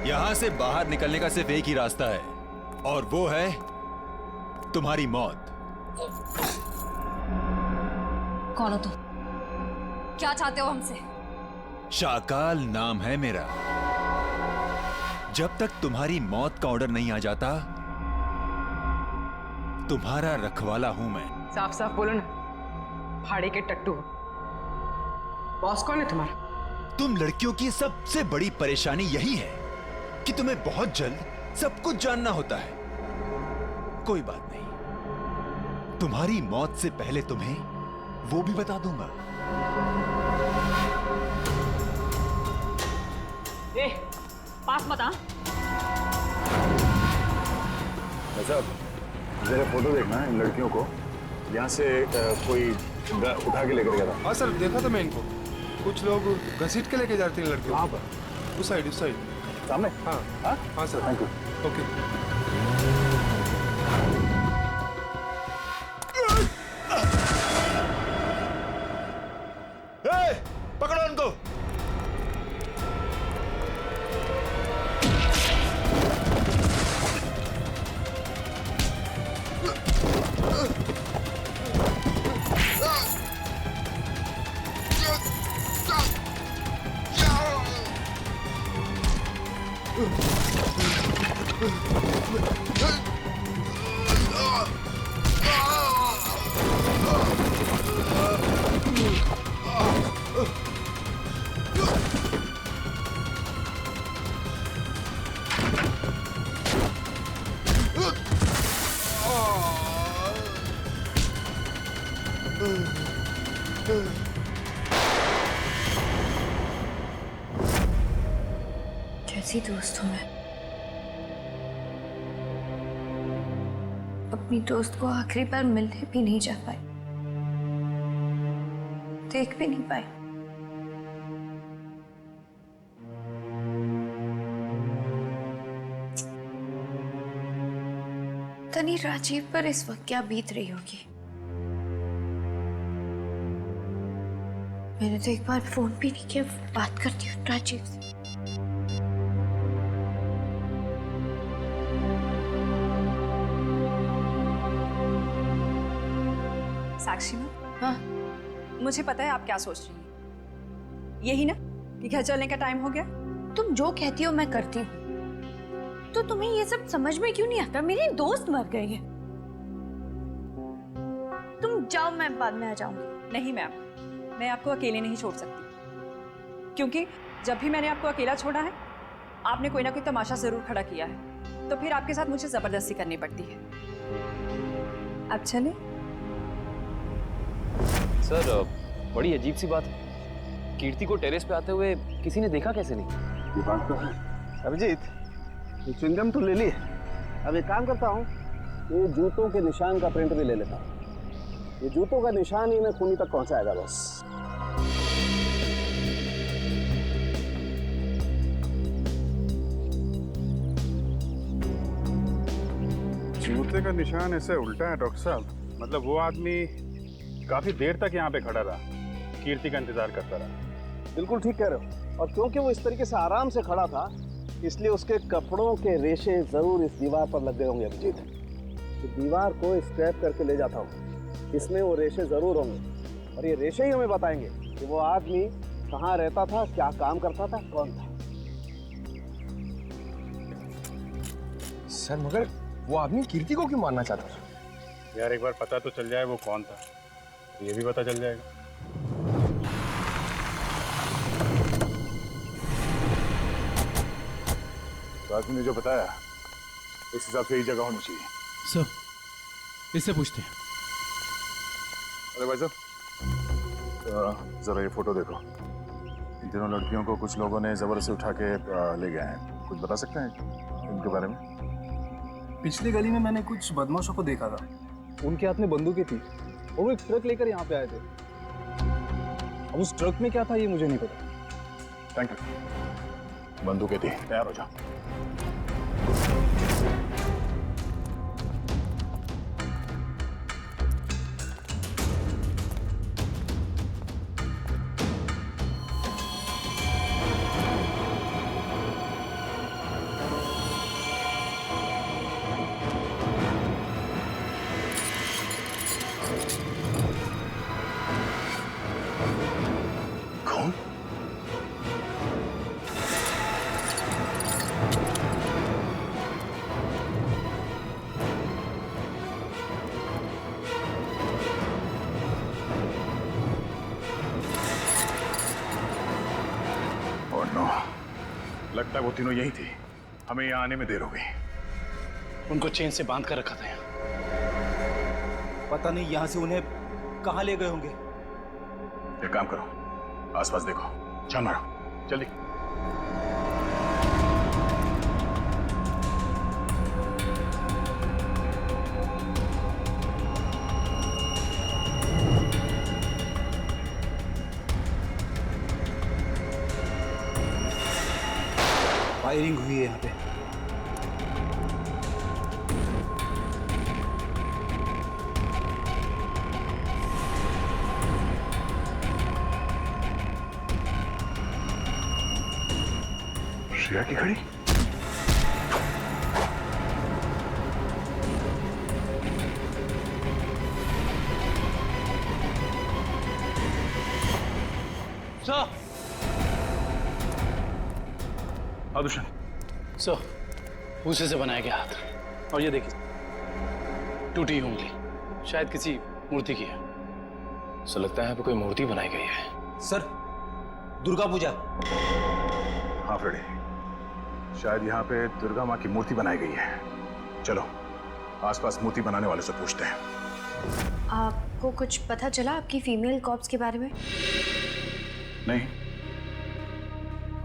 यहाँ से बाहर निकलने का सिर्फ एक ही रास्ता है, और वो है तुम्हारी मौत। कौन हो तुम? क्या चाहते हो हमसे? शाकाल नाम है मेरा। जब तक तुम्हारी मौत का ऑर्डर नहीं आ जाता, तुम्हारा रखवाला हूं मैं। साफ साफ बोलो ना, भाड़े के टट्टू। बॉस कौन है तुम्हारा? तुम लड़कियों की सबसे बड़ी परेशानी यही है कि तुम्हें बहुत जल्द सब कुछ जानना होता है। कोई बात नहीं, तुम्हारी मौत से पहले तुम्हें वो भी बता दूंगा। ए, पास मत आ। साहब, जरा फोटो देखना इन लड़कियों को। यहाँ से कोई उठा के लेकर गया था। हाँ सर, देखा था मैं इनको। कुछ लोग घसीट के लेके जाते हैं लड़कियों। कहाँ पर? उस साइड सामने। हाँ हाँ हाँ सर। Thank you. ओके। पकड़ो उनको। कैसी दोस्त हूँ मैं। अपनी दोस्त को आखिरी बार मिलने भी नहीं जा पाई, देख भी नहीं पाई। तनी राजीव पर इस वक्त क्या बीत रही होगी। मैंने तो एक बार फोन भी नहीं किया। बात करती हूँ राजीव से। साक्षी मैम, हाँ, मुझे पता है आप क्या सोच रही हैं। यही ना कि घर चलने का टाइम हो गया। तुम जो कहती हो मैं करती हूँ, तो तुम्हें ये सब समझ में क्यों नहीं आता? मेरी दोस्त मर गई है। तुम जाओ, मैं बाद में आ जाऊंगी। नहीं मैम, मैं आपको अकेले नहीं छोड़ सकती, क्योंकि जब भी मैंने आपको अकेला छोड़ा है, आपने कोई ना कोई तमाशा जरूर खड़ा किया है, तो फिर आपके साथ मुझे जबरदस्ती करनी पड़ती है। अब चले। सर, बड़ी अजीब सी बात है। कीर्ति को टेरेस पे आते हुए किसी ने देखा कैसे नहीं? ये बात तो है। अभिजीत, ये च्युइंगम तो ले ली। अब एक काम करता हूँ, ये जूतों के निशान का प्रिंट भी ले लेता हूँ। ये जूतों का निशान ही मैं खूनी तक पहुंचाएगा बस। जूते का निशान ऐसे उल्टा है डॉक्टर साहब। मतलब वो आदमी काफी देर तक यहाँ पे खड़ा रहा, कीर्ति का इंतजार करता रहा। बिल्कुल ठीक कह रहे हो। और क्योंकि वो इस तरीके से आराम से खड़ा था, इसलिए उसके कपड़ों के रेशे जरूर इस दीवार पर लग गए होंगे अभिजीत। तो दीवार को स्क्रैप करके ले जाता हूँ, इसमें वो रेशे जरूर होंगे, और ये रेशे ही हमें बताएंगे कि वो आदमी कहाँ रहता था, क्या काम करता था, कौन था। सर, मगर वो आदमी कीर्ति को क्यों मारना चाहता था? यार एक बार पता तो चल जाए वो कौन था, ये भी पता चल जाएगा। तो आदमी ने जो बताया इस हिसाब से ही जगह होनी चाहिए। सर, इससे पूछते हैं। अरे भाई साहब, जरा ये फोटो देखो। इन तीनों लड़कियों को कुछ लोगों ने जबरदस्ती उठा के ले गए हैं। कुछ बता सकते हैं इनके बारे में? पिछली गली में मैंने कुछ बदमाशों को देखा था। उनके हाथ में बंदूकें थी और वो एक ट्रक लेकर यहाँ पे आए थे। अब उस ट्रक में क्या था ये मुझे नहीं पता। Thank you. बंदूकें थी, तैयार हो जाओ। लगता है वो तीनों यही थी। हमें यहाँ आने में देर हो गई। उनको चेन से बांध कर रखा था यहाँ। पता नहीं यहाँ से उन्हें कहाँ ले गए होंगे। एक काम करो, आसपास देखो, छान मारो जल्दी। फायरिंग हुई है यहाँ पे। श्रेया की घड़ी। सर, आदुशन, सर, भूसे से बनाया गया हाथ। और ये देखिए, टूटी उंगली, शायद किसी मूर्ति की है। सो लगता है यहाँ पे कोई मूर्ति बनाई गई है। सर, दुर्गा पूजा। हाँ फ्रेडी, शायद यहाँ पे दुर्गा माँ की मूर्ति बनाई गई है। चलो आसपास मूर्ति बनाने वाले से पूछते हैं। आपको कुछ पता चला आपकी फीमेल कॉप्स के बारे में? नहीं,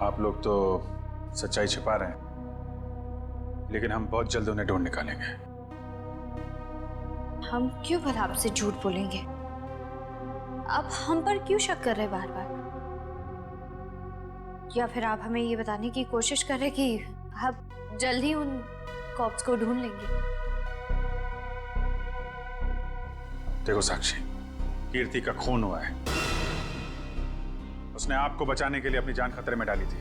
आप लोग तो सच्चाई छिपा रहे हैं, लेकिन हम बहुत जल्द उन्हें ढूंढ निकालेंगे। हम क्यों भला आपसे झूठ बोलेंगे? आप हम पर क्यों शक कर रहे बार बार? या फिर आप हमें ये बताने की कोशिश कर रहे कि आप जल्द ही उन कॉप्स को ढूंढ लेंगे? देखो साक्षी, कीर्ति का खून हुआ है। उसने आपको बचाने के लिए अपनी जान खतरे में डाली थी।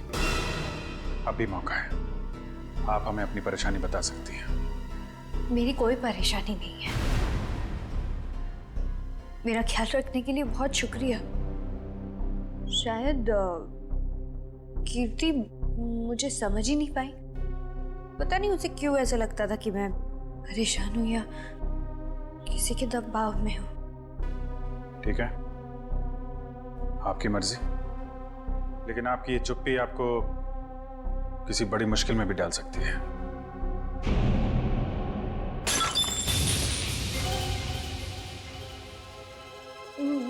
अब भी मौका है, आप हमें अपनी परेशानी बता सकती हैं। मेरी कोई परेशानी नहीं है। मेरा ख्याल रखने के लिए बहुत शुक्रिया। शायद कीर्ति मुझे समझ ही नहीं पाई। पता नहीं उसे क्यों ऐसा लगता था कि मैं परेशान हूं या किसी के दबाव में हूं। ठीक है, आपकी मर्जी, लेकिन आपकी ये चुप्पी आपको किसी बड़ी मुश्किल में भी डाल सकती है।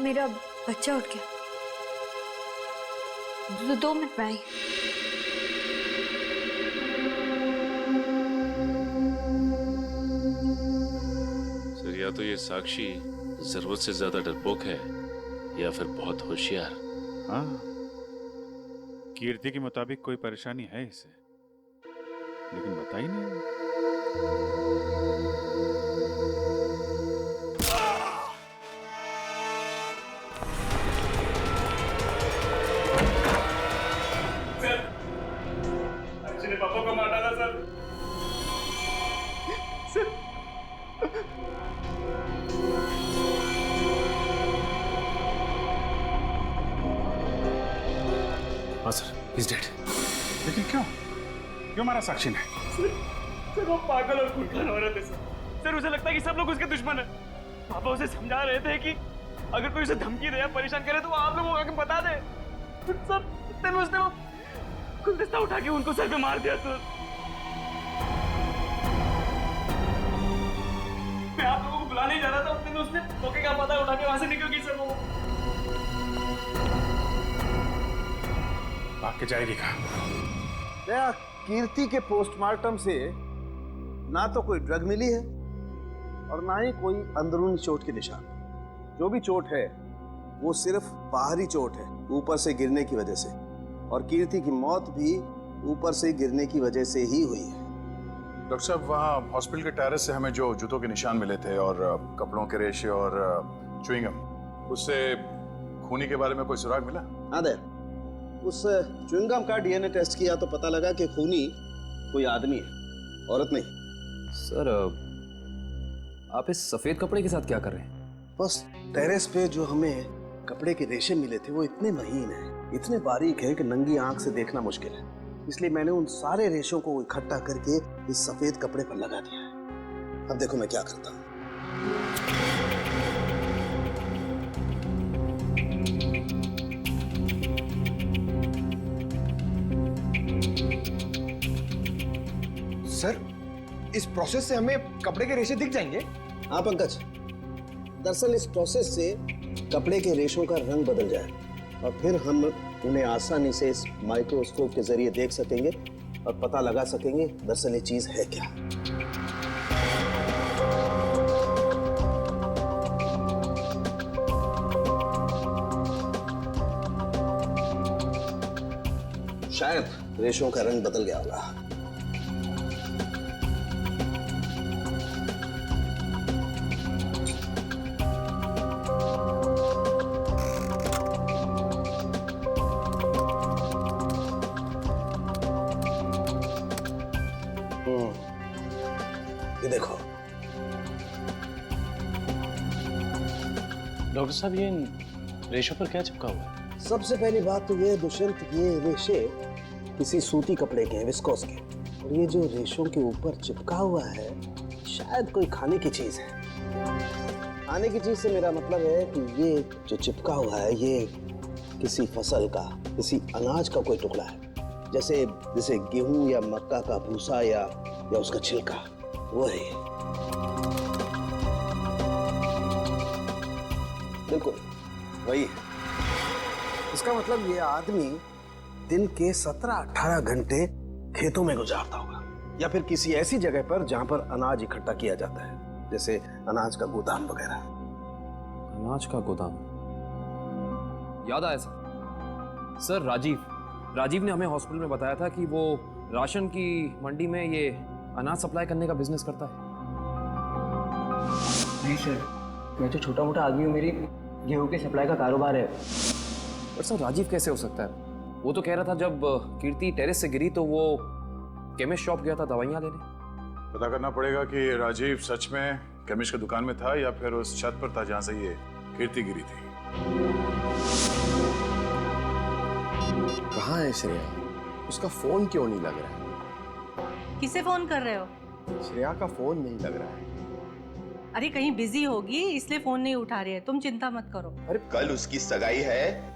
मेरा बच्चा उठ गया। 2 मिनट में आई। सर, या तो ये साक्षी जरूरत से ज्यादा डरपोक है या फिर बहुत होशियार। हाँ, कीर्ति के मुताबिक कोई परेशानी है इसे, लेकिन बता ही नहीं। पापा को मार डाला सर। हाँ सर, इज डेड। लेकिन क्यों क्यों मारा साक्षी ने? सर वो पागल और खूंखार औरत है सर। उसे लगता है कि सब लोग उसके दुश्मन हैं। पापा उसे समझा रहे थे कि अगर कोई उसे धमकी दे या परेशान करे तो वो आप लोगों को आके बता दे। सर इतने में उसने वो गुलदस्ता उठा के उनको सर पे मार दिया सर। मैं आप लोगों को बुलाने ही जा रहा था, उतने में उसने मौके का पता उठा के वहां से निकल गई सर। वो भाग के जाएगी कहाँ? कीर्ति के पोस्टमार्टम से ना तो कोई ड्रग मिली है और ना ही कोई अंदरूनी चोट के निशान। जो भी चोट है वो सिर्फ बाहरी चोट है, ऊपर से गिरने की वजह से। और कीर्ति की मौत भी ऊपर से गिरने की वजह से ही हुई है। डॉक्टर साहब, वहाँ हॉस्पिटल के टेरेस से हमें जो जूतों के निशान मिले थे और कपड़ों के रेशे और च्युइंगम, उससे खूनी के बारे में कोई सुराग मिला? हाँ दे, उस च्युइंगम का डीएनए टेस्ट किया तो पता लगा कि खूनी कोई आदमी है, औरत नहीं। सर, आप इस सफेद कपड़े के साथ क्या कर रहे हैं? बस टेरेस पे जो हमें कपड़े के रेशे मिले थे वो इतने महीन हैं, इतने बारीक है कि नंगी आंख से देखना मुश्किल है। इसलिए मैंने उन सारे रेशों को इकट्ठा करके इस सफेद कपड़े पर लगा दिया है। अब देखो मैं क्या करता हूँ। सर इस प्रोसेस से हमें कपड़े के रेशे दिख जाएंगे? हाँ पंकज, दरअसल इस प्रोसेस से कपड़े के रेशों का रंग बदल जाए और फिर हम उन्हें आसानी से इस माइक्रोस्कोप के जरिए देख सकेंगे और पता लगा सकेंगे दरअसल ये चीज है क्या। शायद रेशों का रंग बदल गया होगा। ये देखो डॉक्टर साहब, ये इन रेशों पर क्या चिपका हुआ है? सबसे पहली बात तो ये दुष्यंत, ये रेशे किसी सूती कपड़े के हैं, विस्कोस के। और ये जो रेशों के ऊपर चिपका हुआ है शायद कोई खाने की चीज है। खाने की चीज से मेरा मतलब है कि ये जो चिपका हुआ है ये किसी फसल का, किसी अनाज का कोई टुकड़ा है, जैसे गेहूं या मक्का का भूसा या उसका छिलका, वो है ये। बिल्कुल वही है। इसका मतलब ये आदमी दिन के 17-18 घंटे खेतों में गुजारता होगा या फिर किसी ऐसी जगह पर जहां पर अनाज इकट्ठा किया जाता है, जैसे अनाज का गोदाम वगैरह। अनाज का गोदाम, याद आया सर, राजीव ने हमें हॉस्पिटल में बताया था कि वो राशन की मंडी में ये अनाज सप्लाई करने का बिजनेस करता है। नहीं सर, मैं तो छोटा मोटा आदमी हूँ, मेरी गेहूं के सप्लाई का कारोबार है। पर सर राजीव कैसे हो सकता है? वो तो कह रहा था जब कीर्ति टेरेस से गिरी तो वो केमिस्ट शॉप गया था दवाइयाँ लेने। पता करना पड़ेगा कि राजीव सच में केमिस्ट की दुकान में था या फिर उस छत पर था जहां से ये कीर्ति गिरी थी। कहाँ है श्रेया? उसका फोन क्यों नहीं लग रहा है? किसे फोन कर रहे हो? श्रेया का फोन नहीं लग रहा है। अरे कहीं बिजी होगी इसलिए फोन नहीं उठा रही है, तुम चिंता मत करो। अरे कल उसकी सगाई है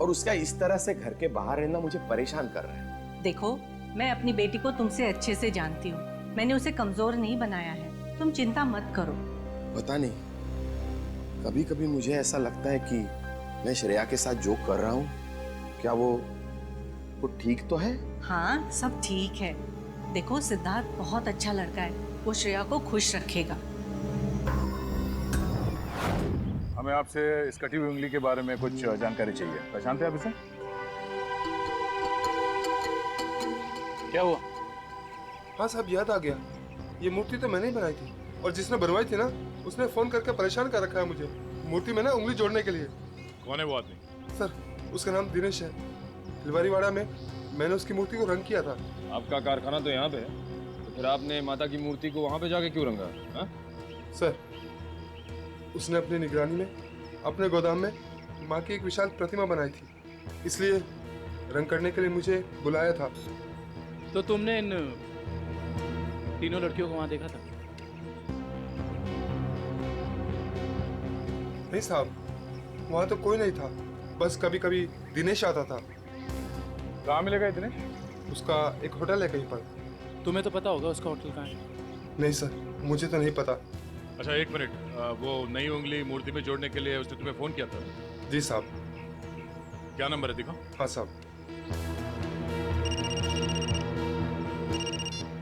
और उसका इस तरह से घर के बाहर रहना मुझे परेशान कर रहा है। देखो, मैं अपनी बेटी को तुमसे अच्छे से जानती हूँ, मैंने उसे कमजोर नहीं बनाया है, तुम चिंता मत करो। पता नहीं, कभी कभी मुझे ऐसा लगता है कि मैं श्रेया के साथ जो कर रहा हूँ क्या वो ठीक तो है? हाँ, सब ठीक है। देखो, सिद्धार्थ बहुत अच्छा लड़का है, वो श्रेया को खुश रखेगा। हमें आपसे इस कटी हुई उंगली के बारे में कुछ जानकारी चाहिए। पहचानते हैं आप इसे? क्या हुआ? हाँ साहब, याद आ गया। ये मूर्ति तो मैंने ही बनाई थी और जिसने बनवाई थी ना उसने फोन करके परेशान कर रखा है मुझे मूर्ति में ना उंगली जोड़ने के लिए। कौन है वो आदमी? सर, उसका नाम दिनेश है। तिलवारीवाड़ा में मैंने उसकी मूर्ति को रंग किया था। आपका कारखाना तो यहाँ पे है, तो फिर आपने माता की मूर्ति को वहाँ पे जाके क्यों रंगा? हा? सर, उसने अपनी निगरानी में अपने गोदाम में माँ की एक विशाल प्रतिमा बनाई थी, इसलिए रंग करने के लिए मुझे बुलाया था। तो तुमने इन तीनों लड़कियों को वहां देखा था? नहीं साहब, वहाँ तो कोई नहीं था, बस कभी कभी दिनेश आता था। कहाँ मिलेगा दिनेश? उसका एक होटल है कहीं पर। तुम्हें तो पता होगा उसका होटल कहाँ है? नहीं सर, मुझे तो नहीं पता। अच्छा एक मिनट, वो नई उंगली मूर्ति में जोड़ने के लिए उसने तुम्हें फोन किया था? जी साहब। क्या नंबर है, दिखाओ। हाँ साहब।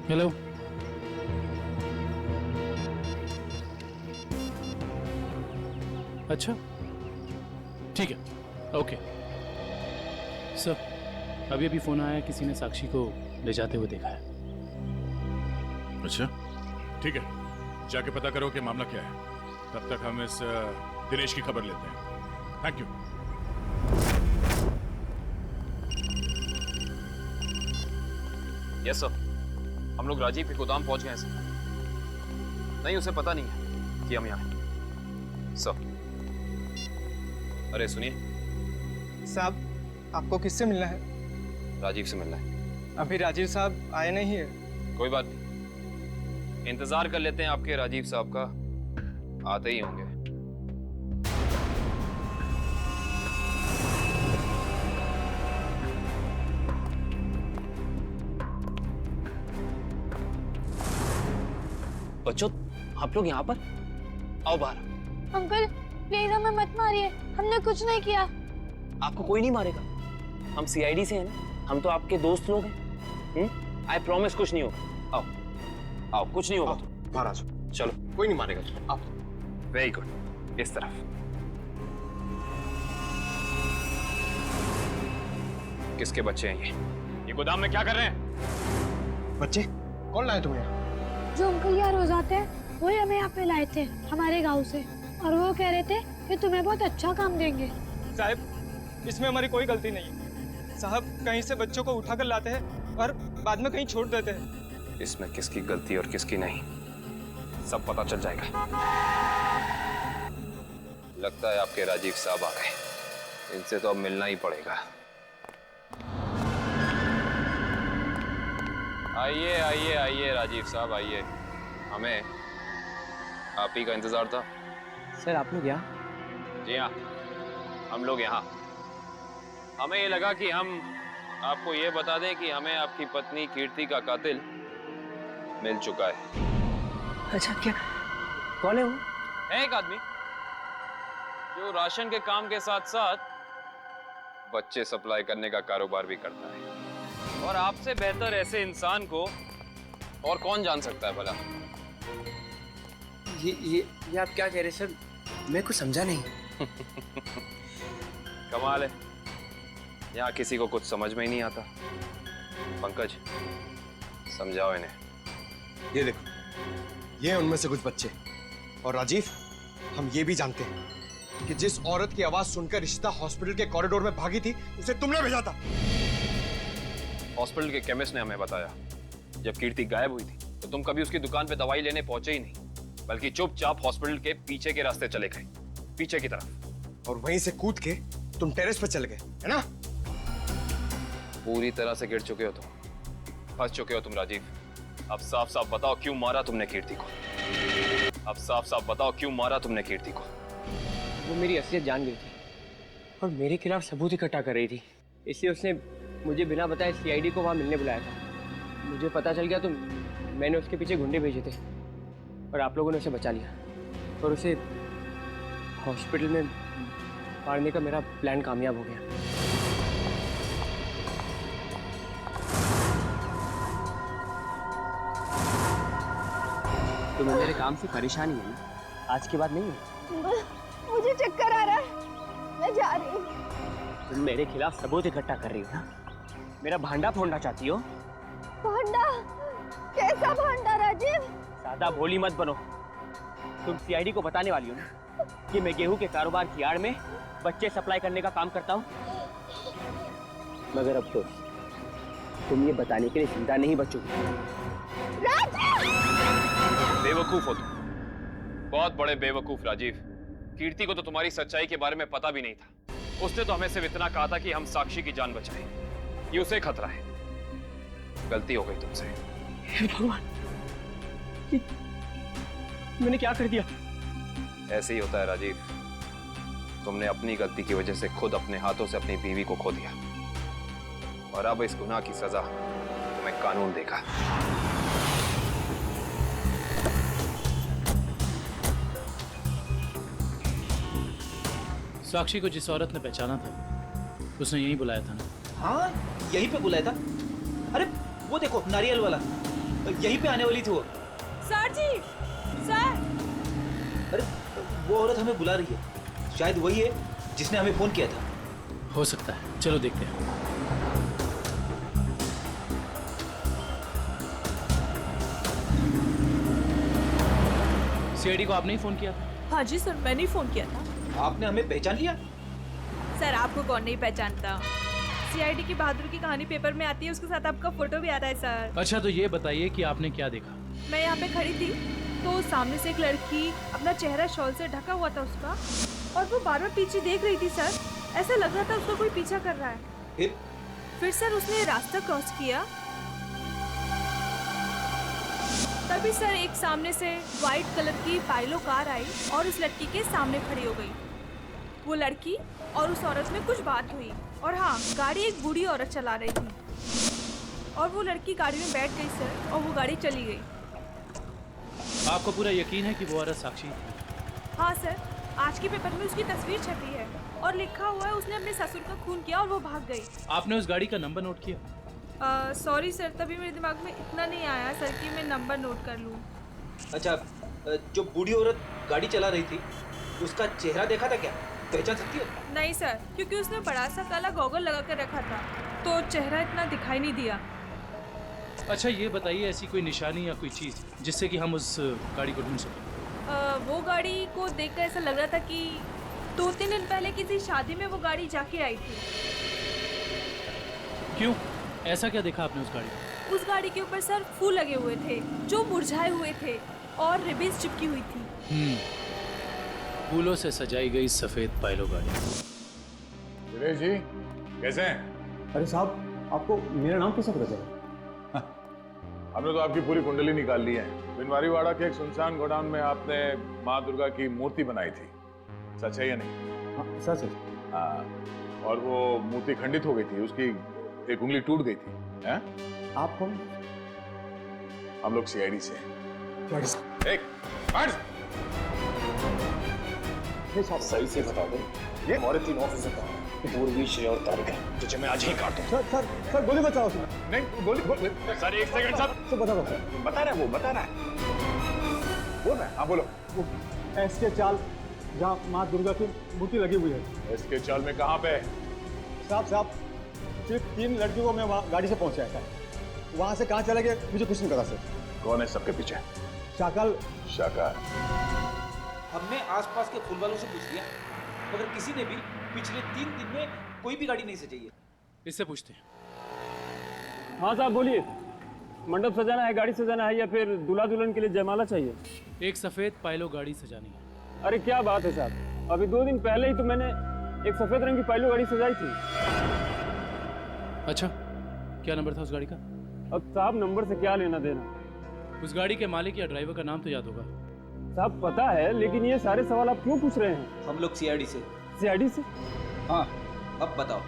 हेलो, अच्छा ठीक है, ओके सर। अभी अभी फोन आया, किसी ने साक्षी को ले जाते हुए देखा है। अच्छा ठीक है, जाके पता करो कि मामला क्या है। तब तक हम इस दिनेश की खबर लेते हैं। Thank you. यस सर, हम लोग राजीव के गोदाम पहुंच गए हैं सर। नहीं, उसे पता नहीं है कि हम यहाँ हैं सर। अरे सुनिए साहब, आपको किससे मिलना है? राजीव से मिलना है। अभी राजीव साहब आए नहीं है। कोई बात नहीं, इंतजार कर लेते हैं आपके राजीव साहब का, आते ही होंगे। बच्चों, आप लोग यहाँ पर आओ बाहर। अंकल प्लीज हमें मत मारिए, हमने कुछ नहीं किया। आपको कोई नहीं मारेगा, हम सीआईडी से हैं ना, हम तो आपके दोस्त लोग हैं। आई प्रॉमिस कुछ नहीं होगा। आओ आओ, कुछ नहीं होगा। बाहर आ जाओ। चलो, कोई नहीं मारेगा। आप वेरी गुड, इस तरफ। किसके बच्चे हैं ये गोदाम में क्या कर रहे हैं? बच्चे कौन लाए तुम्हें यहाँ? जो अंकल यहाँ रोज आते हैं वही हमें यहाँ पे लाए थे हमारे गांव से, और वो कह रहे थे कि तुम्हें बहुत अच्छा काम देंगे। साहब, इसमें हमारी कोई गलती नहीं है। साहब कहीं से बच्चों को उठा कर लाते हैं और बाद में कहीं छोड़ देते हैं। इसमें किसकी गलती और किसकी नहीं, सब पता चल जाएगा। लगता है आपके राजीव साहब आ गए, इनसे तो अब मिलना ही पड़ेगा। आइए आइए आइए राजीव साहब, आइए। हमें आप ही का इंतजार था। सर आप लोग यहाँ? जी हाँ, हम लोग यहाँ। हमें ये लगा कि हम आपको ये बता दें कि हमें आपकी पत्नी कीर्ति का कातिल मिल चुका है। अच्छा, क्या कौन है वो? है एक आदमी जो राशन के काम के साथ साथ बच्चे सप्लाई करने का कारोबार भी करता है, और आपसे बेहतर ऐसे इंसान को और कौन जान सकता है भला? ये आप क्या कह रहे हैं सर? मैं कुछ समझा नहीं। कमाल है, यहाँ किसी को कुछ समझ में ही नहीं आता। पंकज, समझाओ इन्हें। ये देखो, ये हैं उनमें से कुछ बच्चे। और राजीव, हम ये भी जानते हैं कि जिस औरत की आवाज सुनकर रिश्ता हॉस्पिटल के कॉरिडोर में भागी थी, उसे तुमने भेजा था। हॉस्पिटल के केमिस्ट ने हमें बताया, जब कीर्ति गायब हुई थी तो तुम कभी उसकी दुकान पे दवाई लेने पहुंचे ही नहीं, बल्कि चुपचाप हॉस्पिटल के पीछे के रास्ते चले गए, पीछे की तरफ। और वहीं से कूद के तुम टेरेस पर चले गए, है ना? पूरी तरह से गिर चुके हो तुम, फंस चुके हो तुम राजीव। अब साफ साफ बताओ क्यों मारा तुमने कीर्ति को? अब साफ साफ बताओ क्यों मारा तुमने कीर्ति को? वो मेरी असलियत जान गई थी और मेरे खिलाफ सबूत इकट्ठा कर रही थी, इसलिए उसने मुझे बिना बताए सीआईडी को वहाँ मिलने बुलाया था। मुझे पता चल गया तो मैंने उसके पीछे गुंडे भेजे थे और आप लोगों ने उसे बचा लिया और उसे हॉस्पिटल में मारने का मेरा प्लान कामयाब हो गया। तुम्हें मेरे काम से परेशानी है ना? आज के बाद नहीं है? मुझे चक्कर आ रहा है, मैं जा रही हूँ। तुम मेरे खिलाफ सबूत इकट्ठा कर रही हो ना? मेरा भांडा फोड़ना चाहती हो? भांडा? कैसा भांडा राजीव? ज्यादा भोली मत बनो। तुम सीआईडी को बताने वाली हो ना कि मैं गेहूं के कारोबार की आड़ में बच्चे सप्लाई करने का काम करता हूँ? मगर अब तो तुम ये बताने के लिए जिंदा नहीं बचोगे। बेवकूफ हो तुम, बहुत बड़े बेवकूफ राजीव। कीर्ति को तो तुम्हारी सच्चाई के बारे में पता भी नहीं था। उसने तो हमें सिर्फ इतना कहा था कि हम साक्षी की जान बचाएं। ये उसे खतरा है। गलती हो गई तुमसे। भगवान, मैंने क्या कर दिया? ऐसे ही होता है राजीव। तुमने अपनी गलती की वजह से खुद अपने हाथों से अपनी बीवी को खो दिया, और अब इस गुनाह की सजा तुम्हें कानून देगा। साक्षी को जिस औरत ने पहचाना था उसने यहीं बुलाया था ना? हाँ, यहीं पे बुलाया था। अरे वो देखो, नारियल वाला, यहीं पे आने वाली थी वो। सर जी, सर। अरे वो औरत हमें बुला रही है, शायद वही है जिसने हमें फोन किया था। हो सकता है, चलो देखते हैं। सीआईडी को आपने ही फोन किया था? हाँ जी सर, मैंने ही फोन किया था। आपने हमें पहचान लिया? सर आपको कौन नहीं पहचानता? सीआईडी की बहादुर की कहानी पेपर में आती है, उसके साथ आपका फोटो भी आ रहा है सर। अच्छा, तो ये बताइए कि आपने क्या देखा? मैं यहाँ पे खड़ी थी तो सामने से एक लड़की, अपना चेहरा शॉल से ढका हुआ था उसका, और वो बार बार पीछे देख रही थी सर। ऐसा लग रहा था उसको कोई पीछा कर रहा है। फिर सर उसने रास्ता क्रॉस किया, तभी सर एक सामने से व्हाइट कलर की पाइलो कार आई और उस लड़की के सामने खड़ी हो गई। वो लड़की और उस औरत में कुछ बात हुई, और हाँ, गाड़ी एक बूढ़ी औरत चला रही थी, और वो लड़की गाड़ी में बैठ गई सर, और वो गाड़ी चली गई। आपको पूरा यकीन है कि वो औरत साक्षी थी? हाँ सर, आज के पेपर में उसकी तस्वीर छपी है और लिखा हुआ है उसने अपने ससुर का खून किया और वो भाग गई। आपने उस गाड़ी का नंबर नोट किया? सॉरी सर, तभी मेरे दिमाग में इतना नहीं आया सर कि मैं नंबर नोट कर लूँ। अच्छा, जो बूढ़ी औरत गाड़ी चला रही थी उसका चेहरा देखा था क्या? पहचान सकती हो? नहीं सर, क्योंकि उसने बड़ा सा काला गॉगल लगा कर रखा था तो चेहरा इतना दिखाई नहीं दिया। अच्छा ये बताइए, ऐसी कोई निशानी या कोई चीज़ जिससे कि हम उस गाड़ी को ढूंढ सकें? वो गाड़ी को देखकर ऐसा लग रहा था कि 2-3 दिन पहले किसी शादी में वो गाड़ी जाके आई थी। क्यों? ऐसा क्या देखा आपने उस गाड़ी में? उस गाड़ी के ऊपर सर फूल लगे हुए थे जो मुरझाए हुए थे और रिबन्स चिपकी हुई थी। फूलों से सजाई गई सफेद पायलो गाड़ी। सुरेश जी कैसे हैं? अरे साहब, आपको मेरा नाम कैसे पता चला? हमने तो आपकी पूरी कुंडली निकाल ली है। बिनवारीवाड़ा के एक सुनसान गोडाउन में आपने माँ दुर्गा की मूर्ति बनाई थी, सच है या नहीं? हाँ सच है। हाँ, और वो मूर्ति खंडित हो गई थी, उसकी एक उंगली टूट गई थी। हैं? आप कौन? हम लोग सीआईडी से हैं। सही से बता दो, ये हमारे 3 ऑफिसर का पूर्वी, श्रेय और तारिक है, तुझे मैं आज ही काट दूं। सर गोली बचाओ। नहीं गोली सर, एक सेकंड सर। बता दो सर। बता रहा है वो, बता रहा है। बोल रहा है, हाँ बोलो। एसके चाल जहाँ माँ दुर्गा की मूर्ति लगी हुई है। एसके चाल में कहाँ पे? साहब सिर्फ 3 लड़कियों को मैं वहाँ गाड़ी से पहुँचाया था, वहाँ से कहाँ चले गए मुझे कुछ नहीं पता सर। कौन है सबके पीछे? शाकल। शाका। हमने आसपास के फूल वालों से पूछ लिया, मगर किसी ने भी पिछले 3 दिन में कोई भी गाड़ी नहीं सजाई है। इससे पूछते हैं। हाँ साहब बोलिए, मंडप सजाना है, गाड़ी सजाना है या फिर दूल्हा दुल्हन के लिए जयमाला चाहिए? एक सफेद पायलो गाड़ी सजानी है। अरे क्या बात है साहब, अभी 2 दिन पहले ही तो मैंने एक सफेद रंग की पायलो गाड़ी सजाई थी। अच्छा, क्या नंबर था उस गाड़ी का? अब साहब नंबर से क्या लेना देना? उस गाड़ी के मालिक या ड्राइवर का नाम तो याद होगा? साहब पता है, लेकिन ये सारे सवाल आप क्यों पूछ रहे हैं? हम लोग सीआईडी से। सीआईडी से? हाँ, अब बताओ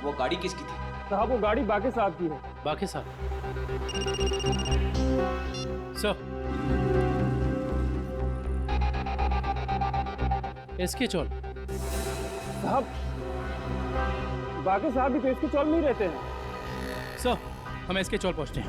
वो गाड़ी किसकी थी? साहब वो गाड़ी बाके साहब की है। बाके साहब? सर, इसके चौल? साहब बाके साहब भी तो इसके चौल में ही रहते हैं। सर, हम इसके चौल पहुंचते हैं।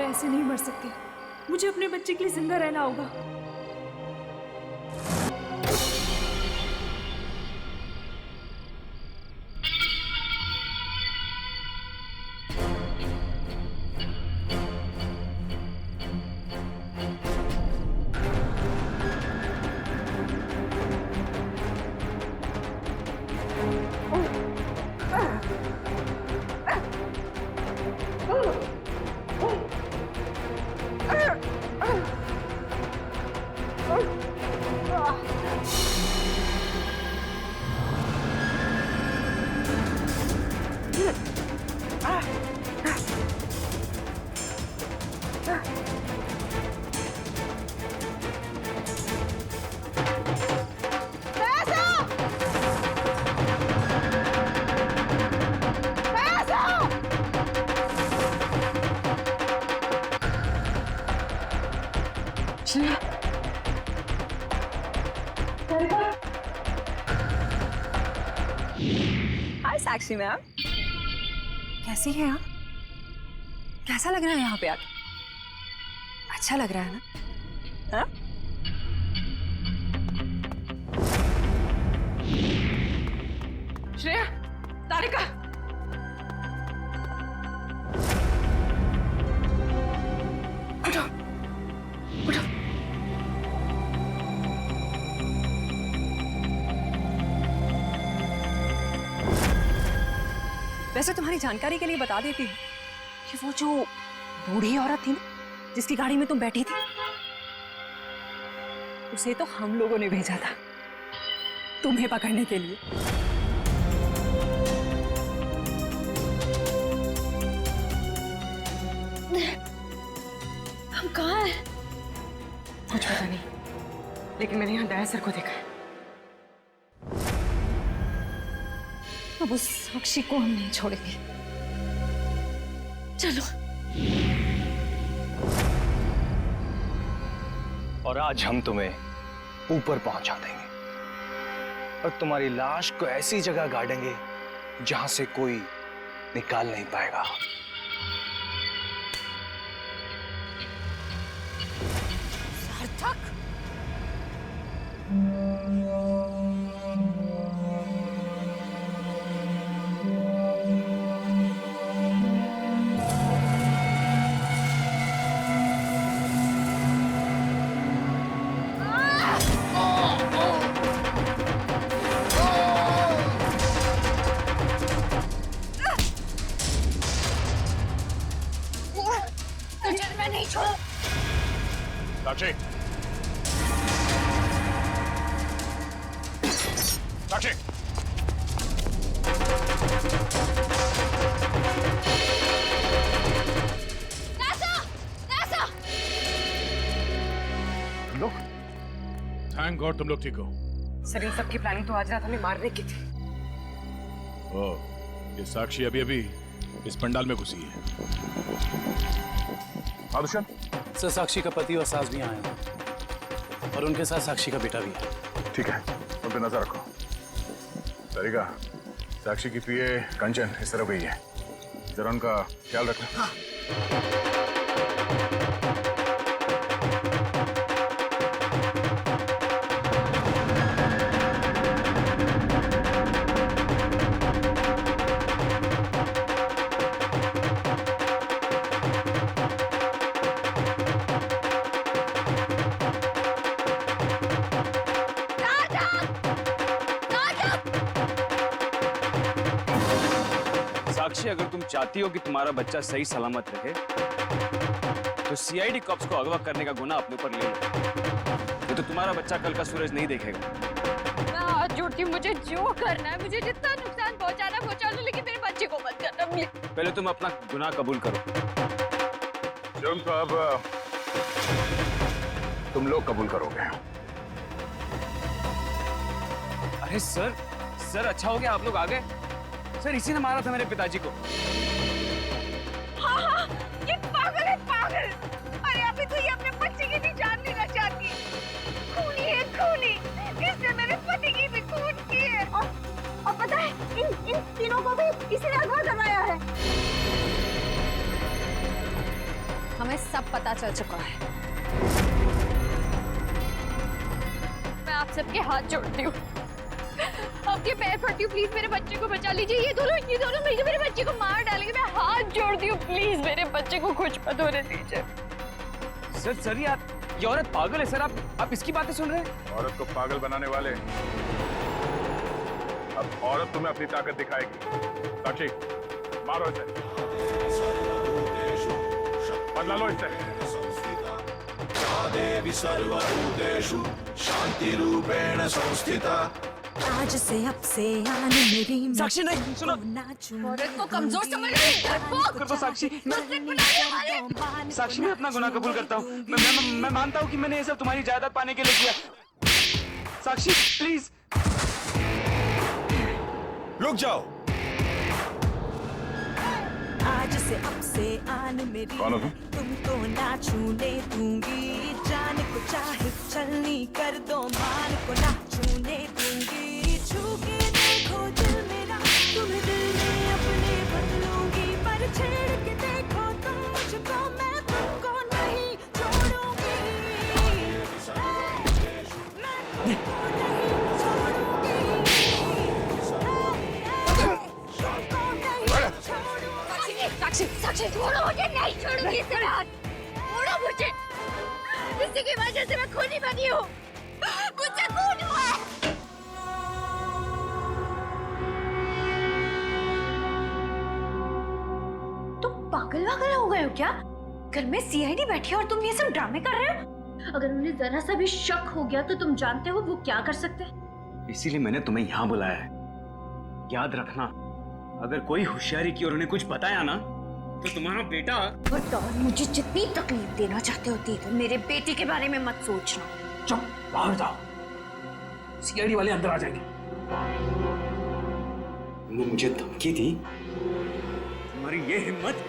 ऐसे नहीं मर सकती। मुझे अपने बच्चे के लिए जिंदा रहना होगा। हाय साक्षी मैम, कैसी है आप? कैसा लग रहा है यहाँ पे आके? अच्छा लग रहा है ना? हाँ? श्रेया, तारिका, उठो, उठो। वैसे तुम्हारी जानकारी के लिए बता देती हूँ कि वो जो बूढ़ी औरत थी ना जिसकी गाड़ी में तुम बैठी थी, उसे तो हम लोगों ने भेजा था तुम्हें पकड़ने के लिए। हम कहाँ हैं? कुछ पता नहीं, लेकिन मैंने यहाँ दया सर को देखा है। अब उस साक्षी को हम नहीं छोड़ेंगे। चलो। और आज हम तुम्हें ऊपर पहुंचा देंगे और तुम्हारी लाश को ऐसी जगह गाड़ेंगे जहां से कोई निकाल नहीं पाएगा। सार्थक, मैं नहीं छोड़। साक्षी, साक्षी, तुम लोग? थैंक गॉड तुम लोग ठीक हो। सर, इन सब की प्लानिंग तो आज रात हमें मारने की थी। ओह, ये साक्षी अभी अभी इस पंडाल में घुसी है। आदुशन? सर, साक्षी का पति और सास भी आए हैं और उनके साथ साक्षी का बेटा भी है। ठीक है, उन पे नजर रखो। तारिका, साक्षी की पीए कंचन इस तरफ गई है, जरा उनका ख्याल रखना। हाँ। साक्षी, अगर तुम चाहती हो कि तुम्हारा बच्चा सही सलामत रहे तो सीआईडी कॉप्स को अगवा करने का गुनाह अपने ऊपर ले लो। ये तो तुम्हारा बच्चा कल का सूरज नहीं देखेगा। मैं हाथ जोड़ती हूँ, मुझे जो करना है, मुझे जितना नुकसान पहुंचाना पहुंचा लो, लेकिन मेरे बच्चे को मत करना प्लीज। पहले तुम अपना गुनाह कबूल करो। जुर्म तो अब तुम लोग कबूल करोगे। अरे सर, अच्छा हो गया आप लोग आ गए। सर, इसी ने मारा था मेरे पिताजी को। हाँ, ये पागल है, पागल। अरे अभी तो ये अपने बच्चे की भी जान लेना चाहती है। खूनी है, खूनी। इसने मेरे पति की भी खून की है। और पता है, इन तीनों को भी इसी ने अगवा करवाया है। हम हमें सब पता चल चुका है। मैं आप सबके हाथ जोड़ती हूँ, आपके पैर पड़ती हूँ, प्लीज मेरे बच्चे को बचा लीजिए। ये दोनों मिलकर मेरे बच्चे को मार डालेंगे। मैं हाथ जोड़ती हूँ, प्लीज मेरे बच्चे को कुछ मत होने दीजिए। सर यार, ये औरत पागल है सर। आप इसकी बातें सुन रहे हैं? औरत को पागल बनाने वाले, अब औरत तुम्हें अपनी ताकत दिखाएगी। साक्षी, मारो इसे, बदला लो इससे। देवी सर्वभूतेषु शांति रूपेण संस्थिता। आज से अब से आन मेरी साक्षी नहीं, सुनो। औरत को कमजोर समझ रही तो साक्षी, साक्षी मैं अपना गुनाह कबूल करता हूँ। मैं मानता हूँ कि मैंने ये सब तुम्हारी जायदाद पाने के लिए किया। साक्षी प्लीज रुक जाओ। आज से अब से आन मेरी तुमको ना छूने दूंगी। जान को चाहे चलनी कर दो, मान को ना छूने दूंगी। छू के देखो दिल मेरा, तुम्हें दिल में अपने बदलूंगी। पर छेड़ के देखो तुम मुझको, मैं तुमको नहीं छोड़ूंगी। साक्षी छोड़ो मुझे, नहीं छोड़ूंगी इसे बात। छोड़ो मुझे, इसी की वजह से मैं खूनी बनी हूँ। मुझसे खून हुआ है। तुम पागल हो गए हो क्या? घर में सीआईडी बैठी है और तुम ये सब ड्रामे कर रहे हो? अगर उन्हें जरा सा भी शक हो गया तो तुम जानते हो वो क्या कर सकते हैं। इसीलिए मैंने तुम्हें यहाँ बुलाया है। याद रखना, अगर कोई होशियारी की और उन्हें कुछ बताया ना, तो तुम्हारा बेटा। और मुझे जितनी तकलीफ देना चाहते हो तो मेरे बेटे के बारे में मत सोचना। चुप, बाहर जाओ, सीआईडी वाले अंदर आ जाएंगे। तुमने मुझे धमकी दी, तुम्हारी ये हिम्मत।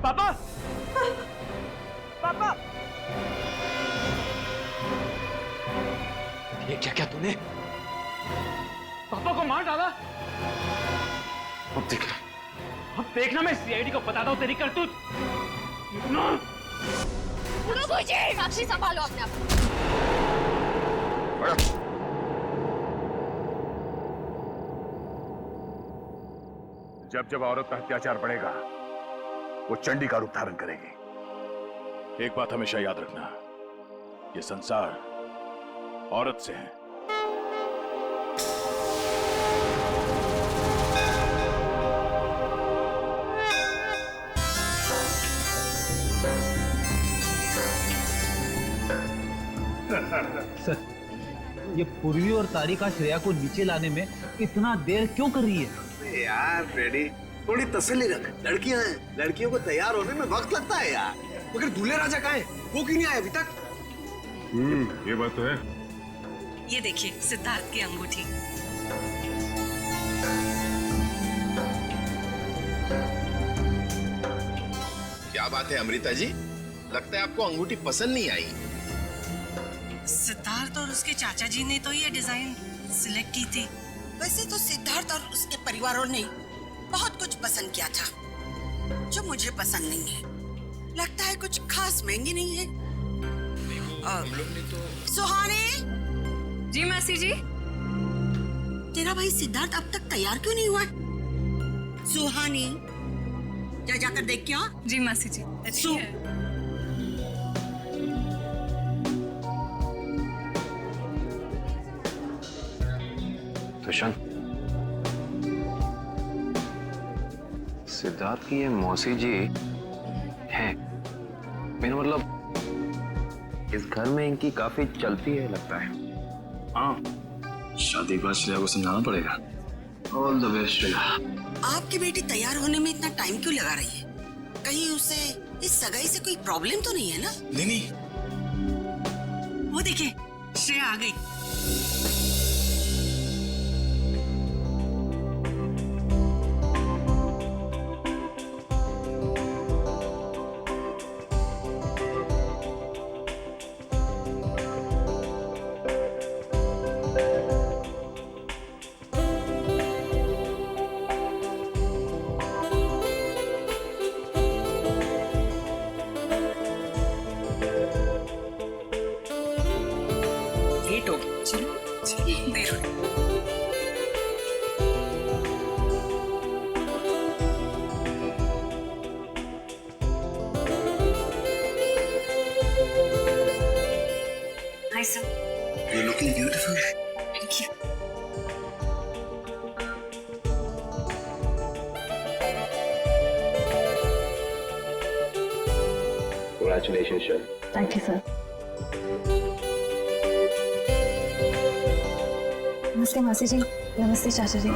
पापा, पापा, ये क्या तूने पापा को मार डाला? अब देखना मैं सीआईडी को बताता हूँ तेरी करतूत। साक्षी संभालो अपने आप। जब औरत पर अत्याचार बढ़ेगा, वो चंडी का रूप धारण करेगी। एक बात हमेशा याद रखना, ये संसार औरत से है। सर, ये पूर्वी और तारिका श्रेया को नीचे लाने में इतना देर क्यों कर रही है? यार फ्रेडी, थोड़ी तसल्ली रख। लड़कियां हैं, लड़कियों को तैयार होने में वक्त लगता है यार। मगर दूल्हे राजा कहाँ है? वो क्यों नहीं आए अभी तक? ये बात तो है। ये देखिए सिद्धार्थ की अंगूठी। क्या बात है अमृता जी, लगता है आपको अंगूठी पसंद नहीं आई। सिद्धार्थ और उसके चाचा जी ने तो ये डिजाइन सिलेक्ट की थी। वैसे तो सिद्धार्थ और उसके परिवारों ने बहुत कुछ पसंद किया था जो मुझे पसंद नहीं है। लगता है कुछ खास महंगी नहीं है। हम लोग ने तो। सुहानी जी मासी जी। तेरा भाई सिद्धार्थ अब तक तैयार क्यों नहीं हुआ? सुहानी जा जाकर देख क्या। जी मासी जी। दुष्यंत, सिद्धार्थ की ये मौसी जी हैं। मेरा मतलब इस घर में इनकी काफी चलती है लगता है। हाँ, शादी के बाद श्रेया को समझाना पड़ेगा। All the best Shreya. आपकी बेटी तैयार होने में इतना टाइम क्यों लगा रही है? कहीं उसे इस सगाई से कोई प्रॉब्लम तो नहीं है ना? नहीं। वो देखिए श्रेया आ गई। Thank you. Congratulations, sir. Thank you sir. नमस्ते मासी जी। नमस्ते चाचा जी।